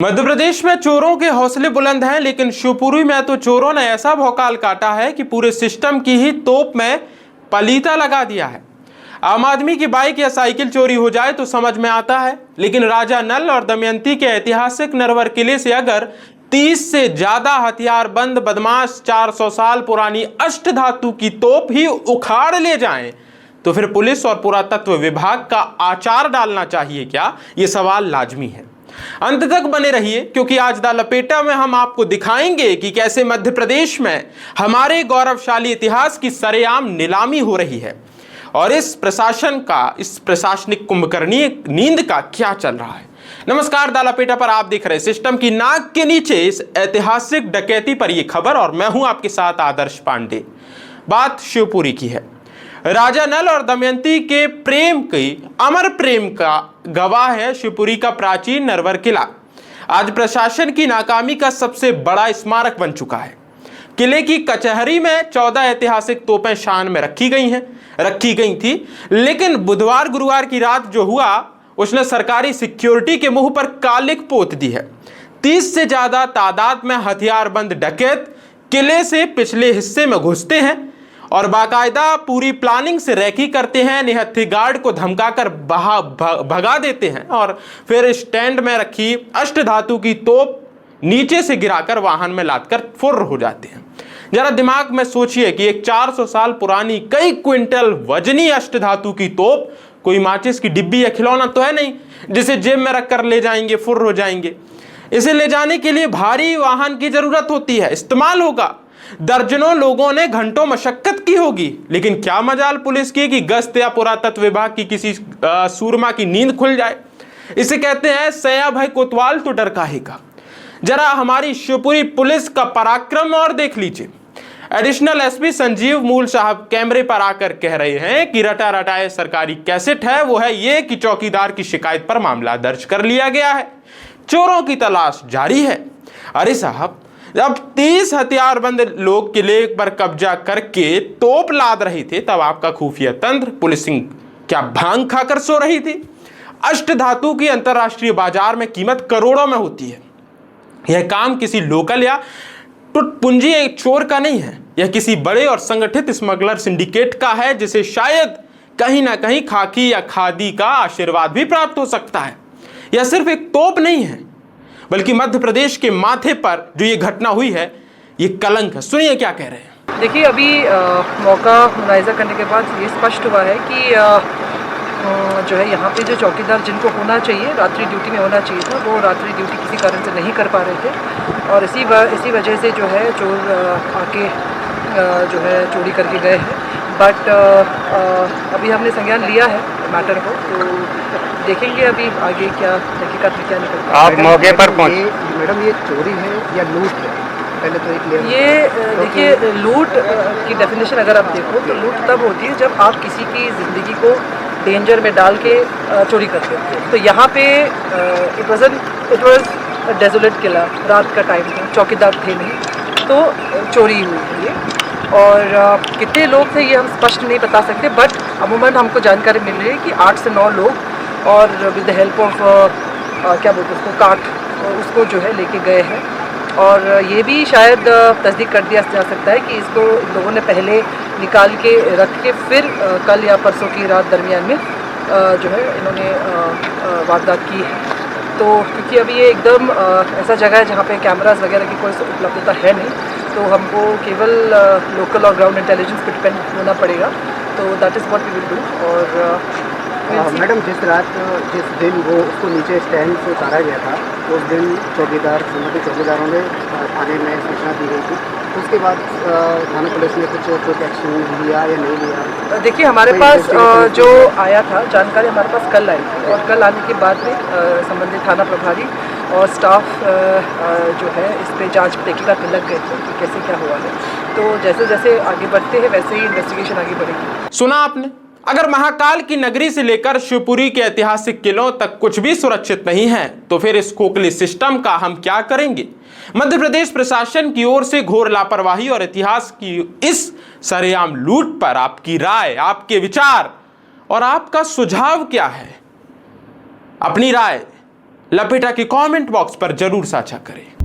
मध्य प्रदेश में चोरों के हौसले बुलंद हैं, लेकिन शिवपुरी में तो चोरों ने ऐसा भौकाल काटा है कि पूरे सिस्टम की ही तोप में पलीता लगा दिया है। आम आदमी की बाइक या साइकिल चोरी हो जाए तो समझ में आता है, लेकिन राजा नल और दमयंती के ऐतिहासिक नरवर किले से अगर 30 से ज्यादा हथियारबंद बदमाश 400 साल पुरानी अष्टधातु की तोप ही उखाड़ ले जाएं, तो फिर पुलिस और पुरातत्व विभाग का आचार डालना चाहिए क्या? ये सवाल लाजमी है। अंत तक बने रहिए, क्योंकि आज द लपेटा में हम आपको दिखाएंगे कि कैसे मध्य प्रदेश में हमारे गौरवशाली इतिहास की सरेआम नीलामी हो रही है और इस प्रशासनिक कुंभकर्णी नींद का क्या चल रहा है। नमस्कार, द लपेटा पर आप देख रहे हैं सिस्टम की नाक के नीचे इस ऐतिहासिक डकैती पर यह खबर, और मैं हूं आपके साथ आदर्श पांडे। बात शिवपुरी की है। राजा नल और दमयंती के प्रेम की अमर प्रेम का गवाह है शिवपुरी का प्राचीन नरवर किला। आज प्रशासन की नाकामी का सबसे बड़ा स्मारक बन चुका है। किले की कचहरी में 14 ऐतिहासिक तोपें शान में रखी गई थी, लेकिन बुधवार गुरुवार की रात जो हुआ उसने सरकारी सिक्योरिटी के मुंह पर कालिक पोत दी है। 30 से ज्यादा तादाद में हथियारबंद डकैत किले से पिछले हिस्से में घुसते हैं और बाकायदा पूरी प्लानिंग से रेकी करते हैं, निहत्थी गार्ड को धमकाकर भगा देते हैं और फिर स्टैंड में रखी अष्टधातु की तोप नीचे से गिराकर वाहन में लादकर फुर्र हो जाते हैं। जरा दिमाग में सोचिए कि एक 400 साल पुरानी कई क्विंटल वजनी अष्टधातु की तोप कोई माचिस की डिब्बी या खिलौना तो है नहीं जिसे जेब में रखकर ले जाएंगे, फुर्र हो जाएंगे। इसे ले जाने के लिए भारी वाहन की जरूरत होती है, इस्तेमाल होगा, दर्जनों लोगों ने घंटों मशक्कत की होगी, लेकिन क्या मजाल पुलिस की कि गश्त या पुरातत्व विभाग की किसी सूरमा की नींद खुल जाए। इसे कहते हैं सया भाई कोतवाल तो डर काहे का। जरा हमारी शिवपुरी पुलिस का पराक्रम और देख लीजिए। एडिशनल एसपी संजीव मूल साहब कैमरे पर आकर कह रहे हैं कि रटा रटाए सरकारी कैसेट है, वो है ये कि चौकीदार की शिकायत पर मामला दर्ज कर लिया गया है, चोरों की तलाश जारी है। अरे साहब, जब 30 हथियारबंद लोग किले पर कब्जा करके तोप लाद रहे थे, तब आपका खुफिया तंत्र पुलिसिंग क्या भांग खाकर सो रही थी? अष्टधातु की अंतरराष्ट्रीय बाजार में कीमत करोड़ों में होती है। यह काम किसी लोकल या टुटपुंजी एक चोर का नहीं है, यह किसी बड़े और संगठित स्मगलर सिंडिकेट का है, जिसे शायद कहीं ना कहीं खाकी या खादी का आशीर्वाद भी प्राप्त हो सकता है। यह सिर्फ एक तोप नहीं है, बल्कि मध्य प्रदेश के माथे पर जो ये घटना हुई है, ये कलंक है। सुनिए क्या कह रहे हैं। देखिए, अभी मौका मुलाहिजा करने के बाद ये स्पष्ट हुआ है कि जो है यहाँ पे जो चौकीदार जिनको होना चाहिए, रात्रि ड्यूटी में होना चाहिए था, वो रात्रि ड्यूटी किसी कारण से नहीं कर पा रहे थे और इसी वजह से जो है चोर आके जो है चोरी करके गए हैं। बट अभी हमने संज्ञान लिया है मैटर को, तो देखेंगे अभी आगे क्या हकीकत में क्या निकलता है। आप मौके पर पहुंचे मैडम, ये चोरी है या लूट है? पहले तो एक ये देखिए, लूट की डेफिनेशन अगर आप देखो तो लूट तब होती है जब आप किसी की ज़िंदगी को डेंजर में डाल के चोरी करते हैं। तो यहाँ पे इट वाज डेजोलेट किला, रात का टाइम था, चौकीदार थे नहीं, तो चोरी हुई है ये। और कितने लोग थे ये हम स्पष्ट नहीं बता सकते, बट अमूमन हमको जानकारी मिल रही है कि 8 से 9 लोग और विद द हेल्प ऑफ क्या बोलते हैं उसको, काट, उसको जो है लेके गए हैं। और ये भी शायद तस्दीक कर दिया जा सकता है कि इसको इन लोगों ने पहले निकाल के रख के फिर कल या परसों की रात दरमियान में जो है इन्होंने वारदात की है। तो क्योंकि अभी ये एकदम ऐसा जगह है जहाँ पे कैमरास वगैरह की कोई उपलब्धता है नहीं, तो हमको केवल लोकल और ग्राउंड इंटेलिजेंस पे डिपेंड होना पड़ेगा। तो that is what we will do. और मैडम, जिस दिन वो उसको नीचे स्टैंड से उतारा गया था, उस दिन चौकीदारों ने थाने में सूचना दी गई थी। उसके बाद थाना पुलिस ने कुछ एक्शन लिया या नहीं लिया? देखिए, हमारे पास जो आया था जानकारी हमारे पास कल आई थी, और कल आने के बाद में संबंधित थाना प्रभारी और स्टाफ जो है इस पर जाँच तहकीकात में लग गए थे कि कैसे क्या हुआ है। तो जैसे जैसे आगे बढ़ते हैं वैसे ही इन्वेस्टिगेशन आगे बढ़ेगी। सुना आपने? अगर महाकाल की नगरी से लेकर शिवपुरी के ऐतिहासिक किलों तक कुछ भी सुरक्षित नहीं है, तो फिर इस खोखले सिस्टम का हम क्या करेंगे? मध्य प्रदेश प्रशासन की ओर से घोर लापरवाही और इतिहास की इस सरेआम लूट पर आपकी राय, आपके विचार और आपका सुझाव क्या है? अपनी राय लपेटा के कमेंट बॉक्स पर जरूर साझा करें।